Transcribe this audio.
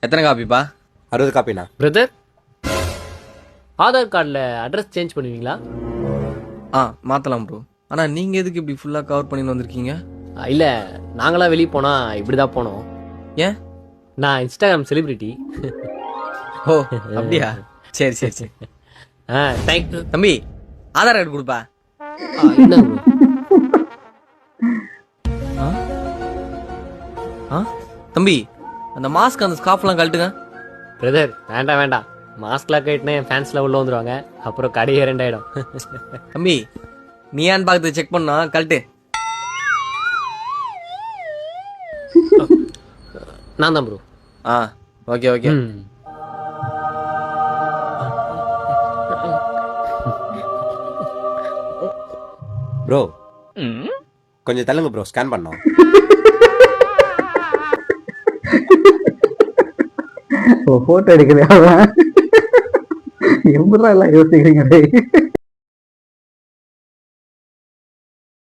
எத்தனை காப்பிப்பா? 60 காப்பிண்ணா. பிரதர், ஆதார் கார்டில் address change பண்ணுவீங்களா? மாற்றலாம் ப்ரோ. ஆனால் நீங்கள் எதுக்கு இப்படி ஃபுல்லாக கவர் பண்ணின்னு வந்திருக்கீங்க? இல்லை, நாங்களாம் வெளியே போனால் இப்படி தான் போனோம். ஏன்? நான் இன்ஸ்டாகிராம் செலிபிரிட்டி. ஓ அப்படியா? சரி சரி சரி. தேங்க்யூ தம்பி, ஆதார் கார்டு கொடுப்பா. என்ன ப்ரோ? தம்பி, அந்த மாஸ்க் அந்த ஸ்கார்ஃப்லாம் கழட்டுங்க. பிரதர், வேண்டாம் வேண்டாம். மாஸ்க்லாம் கேட்டுனா என் ஃபேன்ஸ்லாம் உள்ள வந்துடுவாங்க. அப்புறம் கடையே ரெண்டாயிடும். தம்பி, நீ ஏன்னு பார்த்து செக் பண்ணா கழட்டு. நான் தான் ப்ரோ. Okay okay. ப்ரோ கொஞ்சம் தள்ளுங்க ப்ரோ, ஸ்கேன் பண்ணோம். போட்டோ எடுக்கிறேன். எப்படா எல்லாம் யோசிக்கிறீங்க?